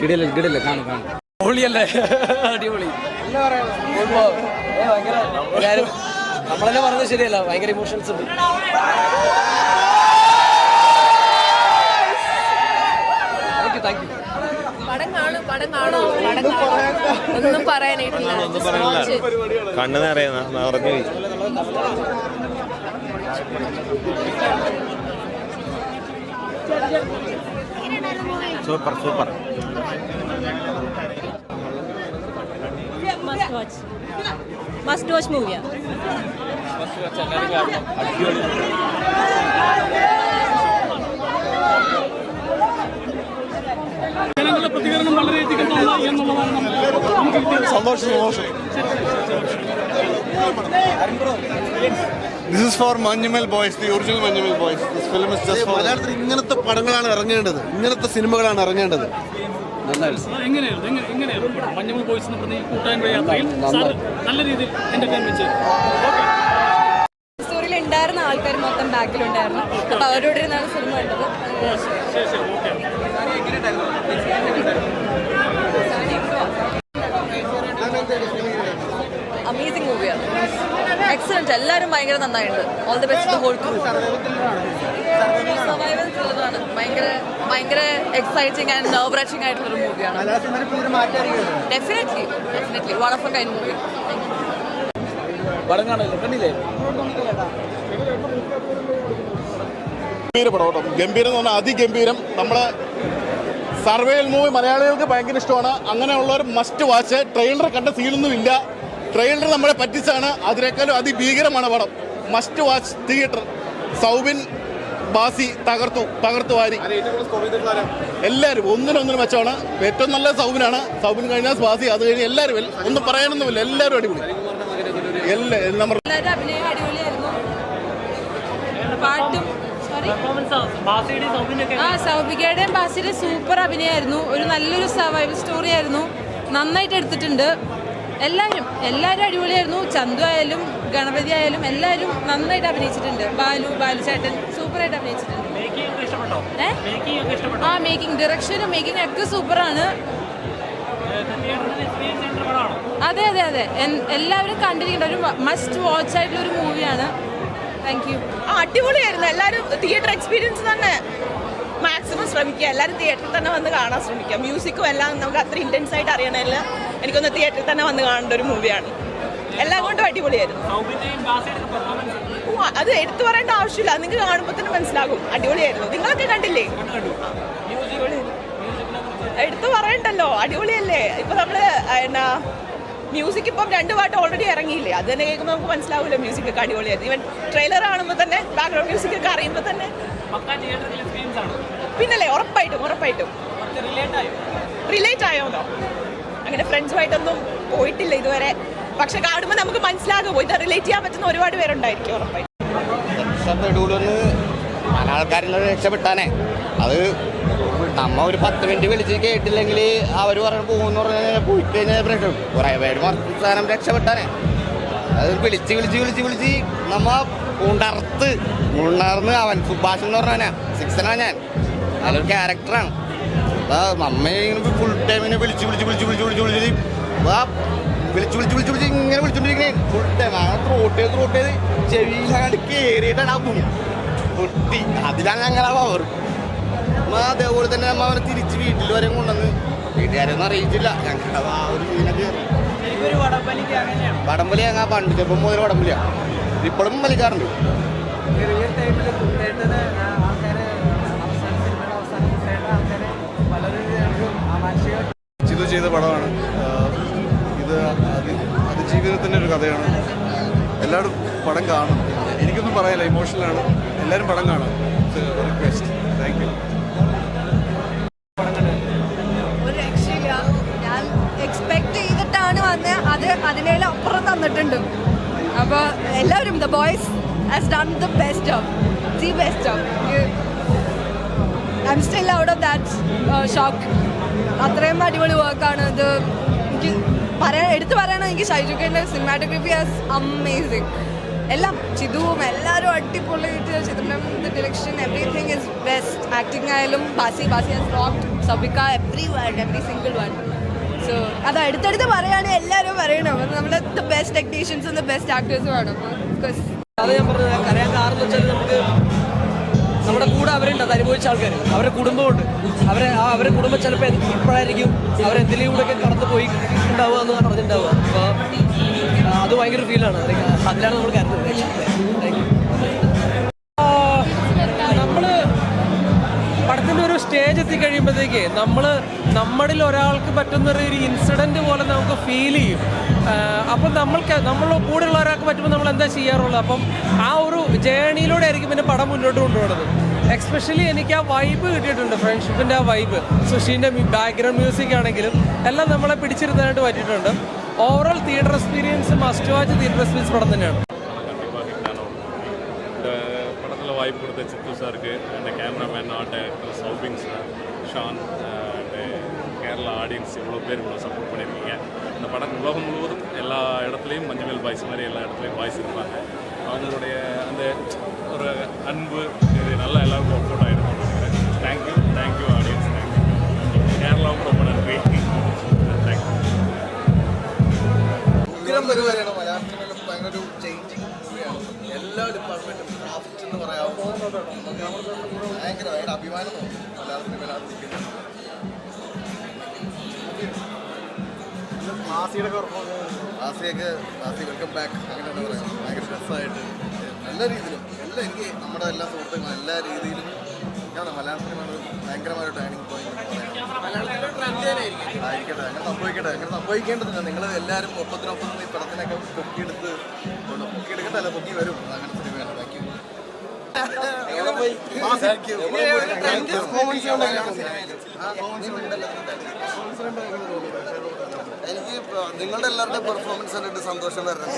കിടില്ല കാണും പൊളിയല്ലേ അടിപൊളി ഭയങ്കര എല്ലാവരും നമ്മളെന്നെ പറഞ്ഞത് ശരിയല്ല ഭയങ്കര ഇമോഷൻസ് ഉണ്ട് താങ്ക് യു ഒന്നും പറയാനായിട്ടില്ല കണ്ണു നിറഞ്ഞു സൂപ്പർ മസ്റ്റ് വാച്ച് മൂവിയാ ജനങ്ങളുടെ പ്രതികരണം വളരെയധികം നന്നായി എന്നുള്ളതാണ് സന്തോഷം This is for Manjumal Boys, the original Manjumal Boys. This film is just for മലയാളത്തിൽ ഇങ്ങനത്തെ പടങ്ങളാണ് ഇറങ്ങേണ്ടത്, ഇങ്ങനത്തെ സിനിമകളാണ് ഇറങ്ങേണ്ടത്. എങ്ങനെയായിരുന്നു മഞ്ഞുമൽ ബോയ്സ് എന്ന് പറഞ്ഞ കൂട്ടായ്മ യാത്രയിൽ നല്ല രീതിയിൽ എന്റർടൈൻമെന്റ് സ്റ്റോറിയിൽ ഉണ്ടായിരുന്ന ആൾക്കാർ മൊത്തം ബാക്കിലുണ്ടായിരുന്നു. അപ്പൊ അവരോട് ഇരുന്നാണ് സിനിമ കണ്ടത്. അമേസിംഗ് മൂവിയാണ്, എക്സലന്റ്. എല്ലാവരും ഭയങ്കര നന്നായിട്ടുണ്ട്. All the best to whole crew. Survival ത്രില്ലറാണ്, ഭയങ്കര എക്സൈറ്റിംഗ് ആൻഡ് നെർവ് റച്ചിങ് ആയിട്ടുള്ളൊരു മൂവിയാണ്. Definitely one of a kind movie. ഗംഭീരം എന്ന് പറഞ്ഞാൽ അതിഗംഭീരം. നമ്മളെ സർവൈവൽ മൂവി മലയാളികൾക്ക് ഭയങ്കര ഇഷ്ടമാണ്. അങ്ങനെയുള്ളവർ മസ്റ്റ് വാച്ച്. ട്രെയിലർ കണ്ട സീനൊന്നുമില്ല, ട്രെയിലർ നമ്മളെ പറ്റിച്ചാണ്. അതിനേക്കാളും അതിഭീകരമാണ് പടം. Must watch theatre. Soubin Bhasi തകർത്തു വാരി. എല്ലാവരും ഒന്നിനൊന്നിനും മെച്ചമാണ്. ഏറ്റവും നല്ല സൗബിനാണ്. സൗബിൻ കഴിഞ്ഞാൽ ബാസി, അത് കഴിഞ്ഞ് എല്ലാവരും ഒന്നും പറയാനൊന്നുമില്ല, എല്ലാവരും അടിപൊളി. അഭിനയം അടിപൊളിയായിരുന്നു. പാട്ടും സൗബികയുടെയും ബാസിയുടെയും സൂപ്പർ അഭിനയമായിരുന്നു. ഒരു നല്ലൊരു സർവൈവൽ സ്റ്റോറി ആയിരുന്നു. നന്നായിട്ട് എടുത്തിട്ടുണ്ട്. എല്ലാവരും അടിപൊളിയായിരുന്നു. ചന്തു ആയാലും ഗണപതി ആയാലും എല്ലാവരും നന്നായിട്ട് അഭിനയിച്ചിട്ടുണ്ട്. ബാലു ചേട്ടൻ സൂപ്പറായിട്ട് അഭിനയിച്ചിട്ടുണ്ട്. മേക്കിംഗ്, ഡയറക്ഷനും മേക്കിംഗ് ഒക്കെ സൂപ്പറാണ്. അതെ എല്ലാവരും കണ്ടിരിക്കേണ്ട ഒരു മസ്റ്റ് വാച്ച് ആയിട്ടുള്ള ഒരു മൂവിയാണ്. Thank you. അടിപൊളിയായിരുന്നു. എല്ലാവരും തിയേറ്റർ എക്സ്പീരിയൻസ് തന്നെ മാക്സിമം ശ്രമിക്കുക. എല്ലാവരും തിയേറ്ററിൽ തന്നെ വന്ന് കാണാൻ ശ്രമിക്കുക. മ്യൂസിക്കും എല്ലാം നമുക്ക് അത്ര ഇൻറ്റൻസ് ആയിട്ട് അറിയണമല്ല. എനിക്കൊന്ന് തിയേറ്ററിൽ തന്നെ വന്ന് കാണേണ്ട ഒരു മൂവിയാണ്. എല്ലാം കൊണ്ടും അടിപൊളിയായിരുന്നു. അത് എടുത്തു പറയേണ്ട ആവശ്യമില്ല, നിങ്ങൾക്ക് കാണുമ്പോൾ തന്നെ മനസ്സിലാകും. അടിപൊളിയായിരുന്നു. നിങ്ങളൊക്കെ കണ്ടില്ലേ? എടുത്തു പറയണ്ടല്ലോ, അടിപൊളിയല്ലേ. ഇപ്പൊ നമ്മള് എന്നാ മ്യൂസിക് ഇപ്പം 2 പാട്ട് ഓൾറെഡി ഇറങ്ങിയില്ലേ, അത് തന്നെ കേൾക്കുമ്പോൾ നമുക്ക് മനസ്സിലാവില്ല മ്യൂസിക് ഒക്കെ അടിപൊളിയായിരുന്നു. ഈവൻ ട്രെയിലർ കാണുമ്പോൾ തന്നെ ബാക്ക്ഗ്രൗണ്ട് മ്യൂസിക് ഒക്കെ അറിയുമ്പോൾ തന്നെ പിന്നല്ലേ ഉറപ്പായിട്ടും റിലേറ്റ് ആയോന്നോ? അങ്ങനെ ഫ്രണ്ട്സുമായിട്ടൊന്നും പോയിട്ടില്ല ഇതുവരെ, പക്ഷെ കാണുമ്പോൾ നമുക്ക് മനസ്സിലാകുമോ ഇത് റിലേറ്റ് ചെയ്യാൻ പറ്റുന്ന ഒരുപാട് പേരുണ്ടായിരിക്കും ഉറപ്പായിട്ടും. ആൾക്കാരെല്ലാം രക്ഷപ്പെട്ടാനേ. അത് നമ്മ ഒരു 10 മിനിറ്റ് വിളിച്ച് കേട്ടില്ലെങ്കിൽ അവർ പറഞ്ഞു പോകുമെന്ന് പറഞ്ഞാൽ പോയി കഴിഞ്ഞാൽ പ്രശ്നം. കുറേ പേര് മറുസ്ഥാനം രക്ഷപ്പെട്ടാനേ. അത് വിളിച്ച് നമ്മ ഉണർന്ന് അവൻ സുഭാഷ് എന്ന് പറഞ്ഞാ 6 ഞാൻ നല്ലൊരു ക്യാരക്ടറാണ്. നമ്മ ഇങ്ങനെ ഫുൾ ടൈം ഇങ്ങനെ വിളിച്ച് ഇങ്ങനെ വിളിച്ചോണ്ടിരിക്കണേ ഫുൾ ടൈം. അങ്ങനെ ത്രോട്ട് ചെയ്ത് ചെവിയിലങ്ങാണ്ട് കയറിയിട്ടാണ് ആ പൊട്ടി. അതിലാണ് ഞങ്ങളാ പവർ. അതേപോലെ തന്നെ നമ്മ അവനെ തിരിച്ച് വീട്ടിൽ വരെ കൊണ്ടുവന്ന് വീട്ടുകാരൊന്നും അറിയിച്ചില്ല. ഞങ്ങളുടെ ആ ഒരു സീനൊക്കെ വടംവലി ഞങ്ങൾ പണ്ട് ചെറുപ്പം മുതൽ വടംവലിയാണ്, ഇപ്പോഴും വലിക്കാറുണ്ട്. ചിതു ചെയ്ത പടമാണ് ഇത്. അതിജീവിതത്തിൻ്റെ ഒരു കഥയാണ്. എല്ലാവരും പടം കാണും. എനിക്കൊന്നും പറയാനില്ല, ഇമോഷണലാണ്. എല്ലാവരും പടം കാണാം. റിക്വസ്റ്റ്. Thank you. ഒരു രക്ഷയില്ല. ഞാൻ എക്സ്പെക്ട് ചെയ്തിട്ടാണ് വന്നത്, അത് അതിനേലും അപ്പുറം തന്നിട്ടുണ്ട്. അപ്പോൾ എല്ലാവരും the boys has done the best job. I am still out of that shock. അത്രയും അടിപൊളി വർക്കാണ് ഇത്. എനിക്ക് എടുത്തു പറയണമെങ്കിൽ ഷൈജുഖേൻ്റെ സിനിമാറ്റോഗ്രഫി ഹാസ് അമേസിങ്. എല്ലാം ചിതുവും എല്ലാവരും അടിപൊളിയായിട്ട് ചിത്രത്തിന്റെ direction everything is best. Acting ആയാലും ബാസി ഹാസ് റോക്ക്ഡ്, സബിക എവറി സിംഗിൾ വൺ. സോ അത് അടുത്തടുത്ത് പറയുകയാണെങ്കിൽ എല്ലാവരും പറയണം. നമ്മുടെ ദ ബെസ്റ്റ് ടെക്നീഷ്യൻസും ദ ബെസ്റ്റ് ആക്ടേഴ്സും ആണ്. അത് ഞാൻ പറഞ്ഞത് കരയാൻ കാരണം എന്ന് വെച്ചാൽ നമുക്ക് നമ്മുടെ കൂടെ അവരുണ്ട്, അത് അനുഭവിച്ച ആൾക്കാർ, അവരുടെ കുടുംബമുണ്ട്. അവരുടെ കുടുംബം ചിലപ്പോൾ ഇപ്പോഴായിരിക്കും അവരെന്തിലൂടെയൊക്കെ കടന്നു പോയി ഉണ്ടാവുക എന്ന് പറഞ്ഞിട്ടുണ്ടാവുക. അപ്പോൾ അത് ഭയങ്കര ഫീലാണ്. അതിലാണ് നമ്മൾ കരുതുന്നത്. നമ്മൾ പടത്തിൻ്റെ ഒരു സ്റ്റേജ് എത്തിക്കഴിയുമ്പോഴത്തേക്ക് നമ്മളിൽ ഒരാൾക്ക് പറ്റുന്നൊരു ഇൻസിഡൻറ്റ് പോലെ നമുക്ക് ഫീൽ ചെയ്യും. അപ്പം നമ്മൾ കൂടെയുള്ള ഒരാൾക്ക് പറ്റുമ്പോൾ നമ്മൾ എന്താ ചെയ്യാറുള്ളത്? അപ്പം ആ ഒരു ജേണിയിലൂടെ ആയിരിക്കും പിന്നെ പടം മുന്നോട്ട് കൊണ്ടുപോകുന്നത്. എക്സ്പെഷ്യലി എനിക്ക് ആ വൈബ് കിട്ടിയിട്ടുണ്ട്, ഫ്രണ്ട്ഷിപ്പിൻ്റെ ആ വൈബ്. സുഷീൻ്റെ ബാക്ക്ഗ്രൗണ്ട് മ്യൂസിക് ആണെങ്കിലും എല്ലാം നമ്മളെ പിടിച്ചിരുത്താനായിട്ട് പറ്റിയിട്ടുണ്ട്. Overall theatre experience must watch theatre experience പടം തന്നെയാണ്. படத்தில் வாய்ப்பு கொடுத்த சித்து சாருக்கு, அந்த cameraman, art director Soubin sir, Shan, Kerala audience இவ்வளோ பேர் இவ்வளோ சப்போர்ட் பண்ணியிருக்கீங்க. இந்த படம் உலகம் முழுவதும் எல்லா இடத்துலையும் மஞ்சுமேல் பாய்ஸ் மாதிரி எல்லா இடத்துலையும் பாய்ஸ் இருப்பாங்க. அவங்களுடைய அந்த ஒரு அன்பு இது நல்லா எல்லாருக்கும் ஒர்க் அவுட் ஆகிடும் நினைக்கிறேன். Thank you audience, thank you. கேரளாவுக்கு ரொம்ப நன்றி. தேங்க்யூ. ഉഗ്രം പരിപാടിയാണ്. മലയാളത്തിലും ഭയങ്കര ഒരു ചേഞ്ചിങ് മൂവിയാണ്. എല്ലാ ഡിപ്പാർട്ട്മെന്റും ക്രാഫ്റ്റ് എന്ന് പറയാമോ ഭയങ്കര ഭയങ്കര അഭിമാനം തോന്നും മലയാള സിനിമയിലാണ്. മാസിയൊക്കെ വെൽക്കം ബാക്ക് അങ്ങനെയാണ് പറയാം. ഭയങ്കര രസമായിട്ട് എല്ലാ രീതിയിലും എനിക്ക് നമ്മുടെ എല്ലാ സുഹൃത്തുക്കളും എല്ലാ രീതിയിലും ഞാൻ മലയാള സിനിമ ഭയങ്കരമായ ഒരു ടേണിംഗ് പോയിന്റ് ആയിരിക്കട്ടെ. അങ്ങനെ സംഭവിക്കേണ്ടതില്ല. നിങ്ങൾ എല്ലാവരും ഒപ്പത്തിനൊപ്പം ഈ പടത്തിനൊക്കെ പൊക്കിയെടുക്കട്ടല്ല, പൊക്കി വരും. അങ്ങനെ സിനിമയാണ്. എനിക്ക് നിങ്ങളുടെ എല്ലാവരുടെയും പെർഫോമൻസ് കണ്ടിട്ട് സന്തോഷം വരുന്നത്.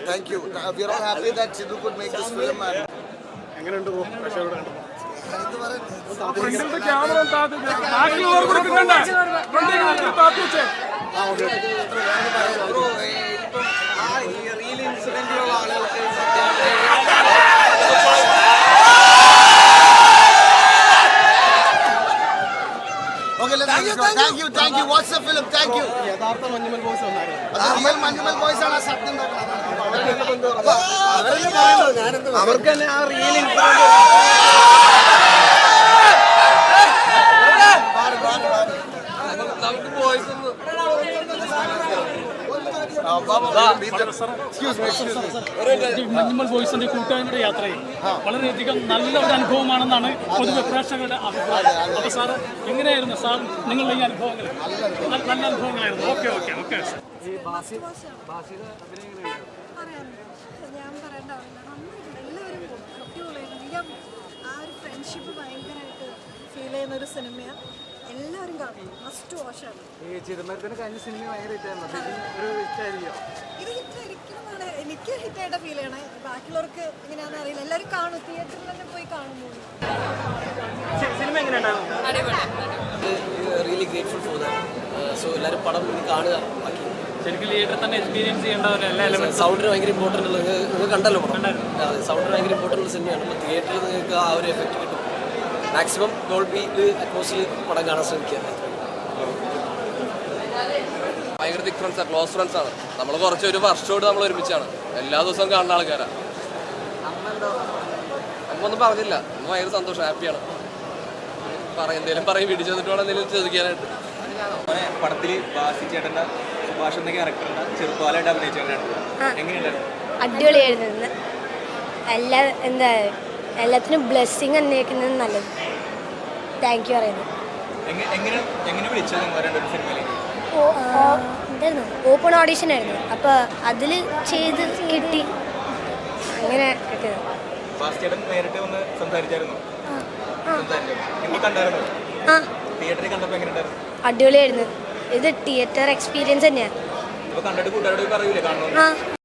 Thank you. We are happy that Chithu could make this film. എങ്ങനെയുണ്ട് റിയൽ ഇൻസിഡന്റുള്ള ആളുകൾക്ക് Thank you. Watch the film. Thank you. യഥാർത്ഥ മഞ്ഞുമൽ ബോയ്സ് വന്നായിരുന്നു. അത് റിയൽ മഞ്ഞുമൽ ബോയ്സ് ആണ് ശബ്ദം അവർക്ക് തന്നെ ആ റിയൽ മഞ്ഞുമൽ ബോയ്സിന്റെ കൂട്ടായ്മയുടെ യാത്രയിൽ വളരെയധികം നല്ല ഒരു അനുഭവമാണെന്നാണ് പൊതുവെ പ്രേക്ഷകരുടെ അഭിപ്രായം. അപ്പോൾ സാർ എങ്ങനെയായിരുന്നു സാർ നിങ്ങളുടെ ഈ അനുഭവങ്ങൾ? നല്ല അനുഭവങ്ങളായിരുന്നു. ഓക്കെ. ഞാൻ പറയേണ്ടാവില്ല, നന്നായിട്ടുണ്ട്. എല്ലാവരും അടിപൊളിയായിരുന്നു. ആ ഒരു ഫ്രണ്ട്ഷിപ്പ് ഭയങ്കരമായിട്ട് ഫീൽ ചെയ്യുന്ന ഒരു സിനിമയാണ്. എല്ലാവരും കാണും, മസ്റ്റ് വാച്ചാണ്. ഇത് ഹിറ്റായിരിക്കുന്നതാണ് എനിക്ക് ഹിറ്റായിട്ട് ഫീൽ ചെയ്യണേ. ബാക്കിയുള്ളവർക്ക് എങ്ങനെയാണെന്ന് അറിയില്ല. എല്ലാവരും കാണും, തിയേറ്ററിൽ തന്നെ പോയി കാണുമ്പോൾ. Really grateful for that. So എല്ലാവരും പടം കാണുക. ബാക്കി ശരിക്കും തിയേറ്ററിൽ തന്നെ എക്സ്പീരിയൻസ് ചെയ്യേണ്ട സൗണ്ടിന് ഭയങ്കര ഇമ്പോർട്ടൻ്റ് ഉള്ളത് നിങ്ങൾ കണ്ടല്ലോ. അതെ, സൗണ്ടിന് ഭയങ്കര ഇമ്പോർട്ടൻ്റ് ഉള്ള സിനിമയാണ്. അപ്പോൾ തിയേറ്ററിൽ നിങ്ങൾക്ക് ആ ഒരു എഫക്റ്റ് കിട്ടും. മാക്സിമം ഡോൾബി അറ്റ്മോസ്ഫിയറിൽ പടം കാണാൻ ശ്രമിക്കുക. ഭയങ്കര തിക് ഫ്രണ്ട്സാണ്, ക്ലോസ് ഫ്രണ്ട്സാണ്. നമ്മൾ കുറച്ച് ഒരു വർഷത്തോട് നമ്മൾ ഒരുമിച്ചാണ്. എല്ലാ ദിവസവും കാണുന്ന ആൾക്കാരാണ്. നമ്മൊന്നും പറഞ്ഞില്ല, നമ്മൾ ഭയങ്കര സന്തോഷം, ഹാപ്പിയാണ്. എന്തേലും പറയും, വീട്ടിൽ ചെന്നിട്ട് വേണം എന്തെങ്കിലും ചോദിക്കാനായിട്ട്. പടത്തിൽ ബാസി ചേട്ടൻ്റെ സുഭാഷ് എന്ന ക്യാരക്ടറിൻ്റെ ചെറുപ്പാലായിട്ട് അഭിനയിച്ചിട്ടുണ്ട്. എങ്ങനെയുണ്ടായിരുന്നു? അടിപൊളിയായിരുന്നു. എല്ലാത്തിനും ബ്ലെസ്സിങ് അന്വേഷിക്കുന്നത് നല്ലത്. താങ്ക് യു പറയുന്നു. എങ്ങനെ വിളിച്ചത് നിങ്ങൾ രണ്ടൊരു സിനിമയിലേക്ക്? എന്തായിരുന്നു, ഓപ്പൺ ഓഡീഷൻ ആയിരുന്നു. അപ്പോൾ അതിൽ ചെയ്ത് കിട്ടി, അങ്ങനെ കിട്ടിയത്. ബാസി ചേട്ടൻ നേരിട്ട് വന്ന് സംസാരിച്ചായിരുന്നു. നിങ്ങൾ കണ്ടായിരുന്നു? തിയേറ്ററിൽ കണ്ടപ്പോൾ എങ്ങനെയുണ്ടായിരുന്നു? അടിപൊളിയായിരുന്നു. ഇത് തിയേറ്റർ എക്സ്പീരിയൻസ് തന്നെയാണ്. ഇപ്പോൾ കണ്ടിട്ട് കൂട്ടുകാരോട് പറയൂലേ കാണുന്നു?